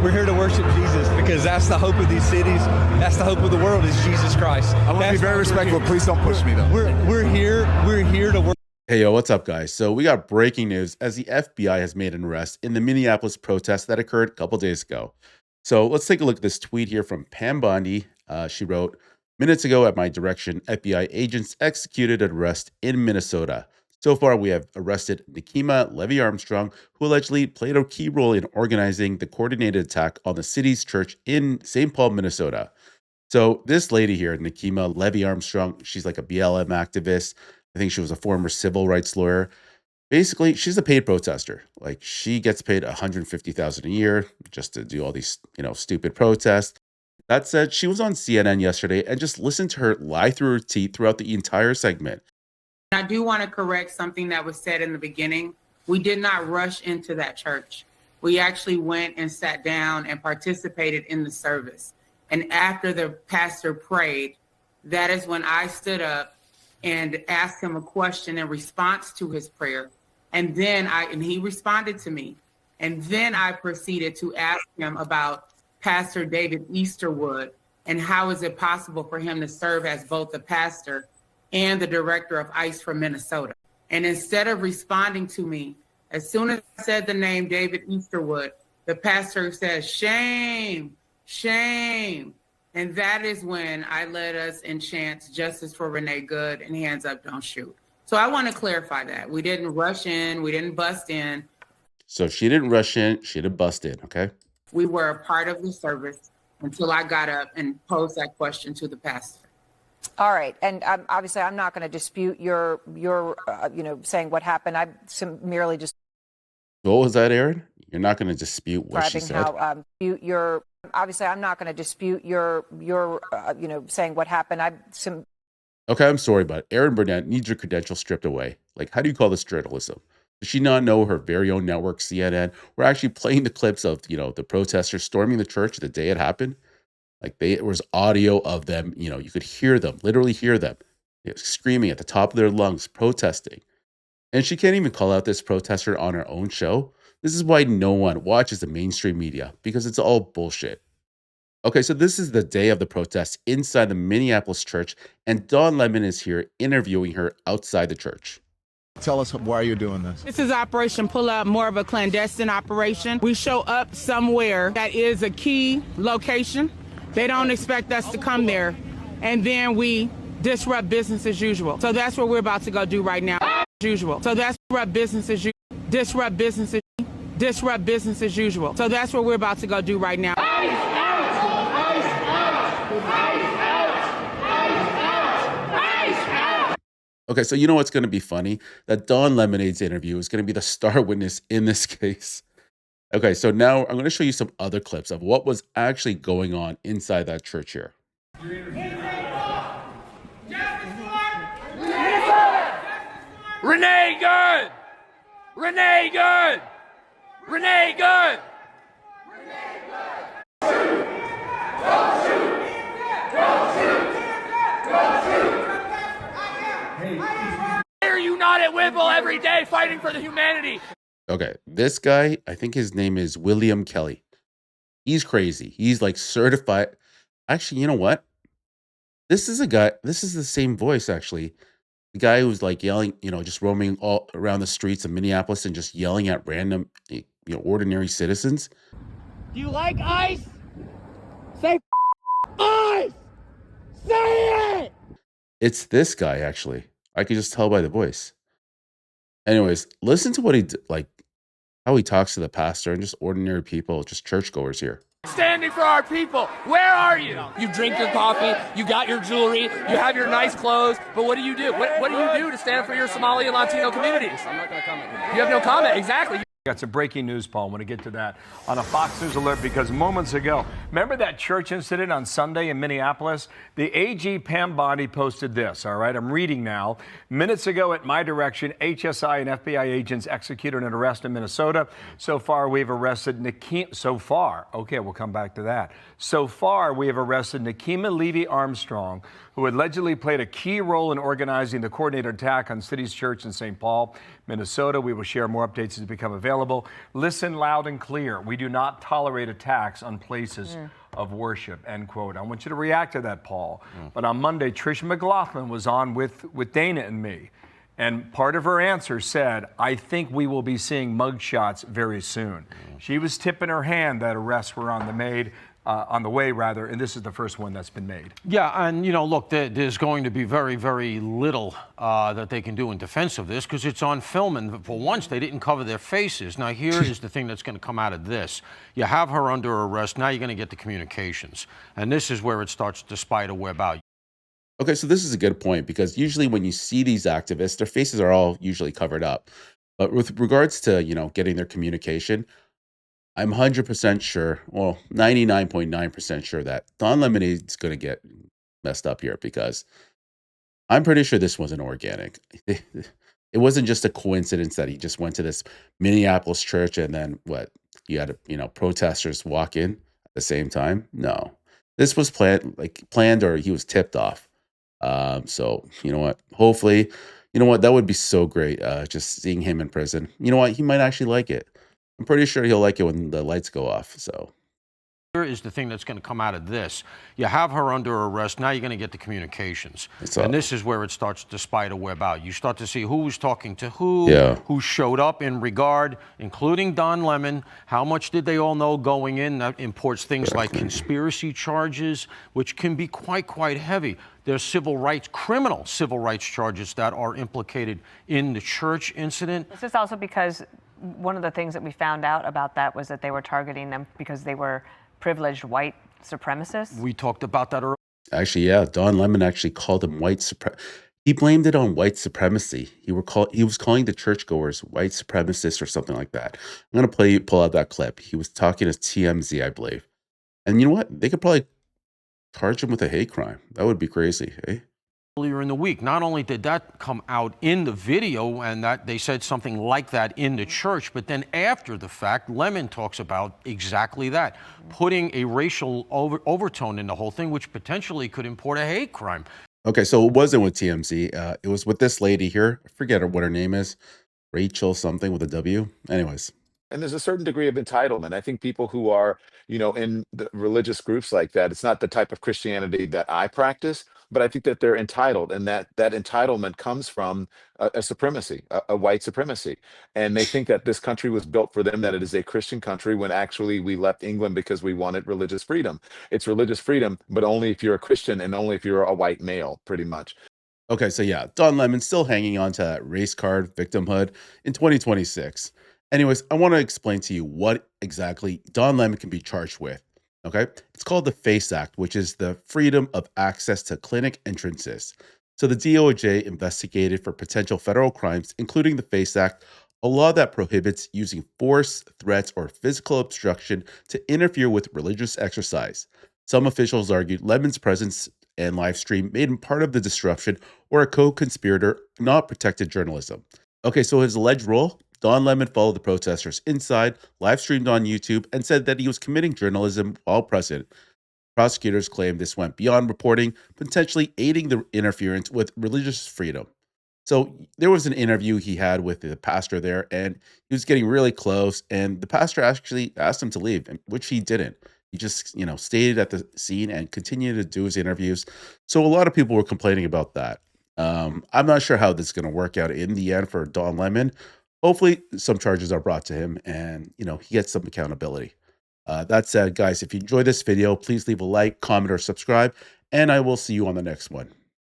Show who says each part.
Speaker 1: We're here to worship Jesus because that's the hope of these cities. That's the hope of the world is Jesus Christ.
Speaker 2: I want to be very respectful. Please don't push me, though.
Speaker 1: We're here to work.
Speaker 3: Hey, yo, what's up, guys? So we got breaking news as the FBI has made an arrest in the Minneapolis protest that occurred a couple days ago. So let's take a look at this tweet here from Pam Bondi. She wrote, "Minutes ago at my direction, FBI agents executed an arrest in Minnesota. So far, we have arrested Nekima Levy Armstrong, who allegedly played a key role in organizing the coordinated attack on the city's church in St. Paul, Minnesota." So this lady here, Nekima Levy Armstrong, she's like a BLM activist. I think she was a former civil rights lawyer. Basically, she's a paid protester. Like, she gets paid $150,000 a year just to do all these, stupid protests. That said, she was on CNN yesterday and just listened to her lie through her teeth throughout the entire segment.
Speaker 4: I do want to correct something that was said in the beginning. We did not rush into that church. We actually went and sat down and participated in the service. And after the pastor prayed, that is when I stood up and asked him a question in response to his prayer. And then he responded to me. And then I proceeded to ask him about Pastor David Easterwood and how is it possible for him to serve as both the pastor and the director of ICE for Minnesota. And instead of responding to me, as soon as I said the name David Easterwood, the pastor says, "Shame, shame." And that is when I led us in chants, "Justice for Renee Good" and "Hands Up, Don't Shoot." So I want to clarify that. We didn't rush in. We didn't bust in.
Speaker 3: So she didn't rush in. She didn't bust in, okay?
Speaker 4: We were a part of the service until I got up and posed that question to the pastor.
Speaker 5: All right. And obviously, I'm not going to dispute your saying what happened. I'm merely just.
Speaker 3: What was that, Aaron? You're not going to dispute what she said?
Speaker 5: Obviously, I'm not going to dispute your saying what happened.
Speaker 3: Okay, I'm sorry, but Aaron Burnett needs her credentials stripped away. Like, how do you call this journalism? Does she not know her very own network, CNN? We're actually playing the clips of, the protesters storming the church the day it happened. Like, there was audio of them, you could hear them, literally hear them, screaming at the top of their lungs, protesting. And she can't even call out this protester on her own show. This is why no one watches the mainstream media, because it's all bullshit. Okay, so this is the day of the protest inside the Minneapolis church, and donlemon is here interviewing her outside the church.
Speaker 2: Tell us, why are you doing this?
Speaker 6: This is Operation Pull Up, more of a clandestine operation. We show up somewhere that is a key location. They don't expect us to come there, and then we disrupt business as usual. So that's what we're about to go do right now. Usual. So that's disrupt business as usual. So that's what we're about to go do right now.
Speaker 3: Okay, so you know what's going to be funny? That Dawn Lemonade's interview is going to be the star witness in this case. Okay, so now I'm going to show you some other clips of what was actually going on inside that church here.
Speaker 7: Renee Good! Renee Good! Renee Good! Why are you not at Whipple every day fighting for the humanity?
Speaker 3: Okay, this guy, I think his name is William Kelly. He's crazy. He's like certified. Actually, you know what? This is the same voice, actually. The guy who's like yelling, just roaming all around the streets of Minneapolis and just yelling at random, ordinary citizens.
Speaker 7: Do you like ice? Say ice! Say it!
Speaker 3: It's this guy, actually. I could just tell by the voice. Anyways, listen to what how he talks to the pastor and just ordinary people, just churchgoers here.
Speaker 7: Standing for our people. Where are you? You drink your coffee, you got your jewelry, you have your nice clothes, but what do you do? What do you do to stand for your Somali and Latino communities? I'm not going to comment. You have no comment, exactly.
Speaker 8: Got some breaking news, Paul. I want to get to that on a Fox News alert because moments ago, remember that church incident on Sunday in Minneapolis? The AG Pam Bondi posted this, all right? I'm reading now. Minutes ago, at my direction, HSI and FBI agents executed an arrest in Minnesota. So far, we've arrested Nekima. So far, okay, we'll come back to that. So far, we have arrested Nekima Levy Armstrong, who allegedly played a key role in organizing the coordinated attack on City's Church in St. Paul. Minnesota. We will share more updates as they become available. Listen loud and clear. We do not tolerate attacks on places of worship, end quote. I want you to react to that, Paul. But on Monday, Tricia McLaughlin was on with Dana and me. And part of her answer said, I think we will be seeing mugshots very soon. She was tipping her hand that arrests were on the way, and this is the first one that's been made.
Speaker 9: Yeah, and look, there's going to be very, very little that they can do in defense of this because it's on film, and for once they didn't cover their faces. Now here is the thing that's going to come out of this. You have her under arrest, now you're going to get the communications. And this is where it starts to spider web out.
Speaker 3: Okay, so this is a good point because usually when you see these activists, their faces are all usually covered up. But with regards to, getting their communication, I'm 100% sure, well, 99.9% sure that Don Lemonade's going to get messed up here because I'm pretty sure this wasn't organic. It wasn't just a coincidence that he just went to this Minneapolis church and then you had, protesters walk in at the same time. No, this was planned or he was tipped off. So you know what, hopefully, that would be so great. Just seeing him in prison, he might actually like it. I'm pretty sure he'll like it when the lights go off. So
Speaker 9: here is the thing that's going to come out of this. You have her under arrest, now you're going to get the communications. And this is where it starts to spider web out. You start to see who was talking to who showed up in regard, including Don Lemon. How much did they all know going in? That imports things like conspiracy charges, which can be quite heavy. There's criminal civil rights charges that are implicated in the church incident.
Speaker 10: This is also because one of the things that we found out about that was that they were targeting them because they were privileged white supremacists.
Speaker 9: We talked about that earlier.
Speaker 3: Actually, yeah, Don Lemon actually called them he blamed it on white supremacy. He was calling the churchgoers white supremacists or something like that. I'm going to pull out that clip. He was talking to TMZ, I believe. And you know what? They could probably charge him with a hate crime. That would be crazy, eh?
Speaker 9: Earlier in the week, not only did that come out in the video and that they said something like that in the church, but then after the fact, Lemon talks about exactly that, putting a racial overtone in the whole thing, which potentially could import a hate crime.
Speaker 3: Okay, so it wasn't with TMZ. It was with this lady here. I forget what her name is. Rachel something with a W. Anyways.
Speaker 2: And there's a certain degree of entitlement. I think people who are, in the religious groups like that, it's not the type of Christianity that I practice, but I think that they're entitled, and that entitlement comes from a supremacy, a white supremacy. And they think that this country was built for them, that it is a Christian country, when actually we left England because we wanted religious freedom. It's religious freedom, but only if you're a Christian and only if you're a white male, pretty much.
Speaker 3: Okay, so yeah, Don Lemon still hanging on to that race card victimhood in 2026. Anyways, I want to explain to you what exactly Don Lemon can be charged with. Okay, it's called the FACE Act, which is the Freedom of Access to Clinic Entrances. So the DOJ investigated for potential federal crimes, including the FACE Act, a law that prohibits using force, threats, or physical obstruction to interfere with religious exercise. Some officials argued Lemon's presence and live stream made him part of the disruption or a co-conspirator, not protected journalism. Okay, so his alleged role? Don Lemon followed the protesters inside, live streamed on YouTube, and said that he was committing journalism while present. Prosecutors claimed this went beyond reporting, potentially aiding the interference with religious freedom. So there was an interview he had with the pastor there, and he was getting really close, and the pastor actually asked him to leave, which he didn't. He just, stayed at the scene and continued to do his interviews. So a lot of people were complaining about that. I'm not sure how this is going to work out in the end for Don Lemon. Hopefully some charges are brought to him and, he gets some accountability. That said, guys, if you enjoyed this video, please leave a like, comment, or subscribe, and I will see you on the next one.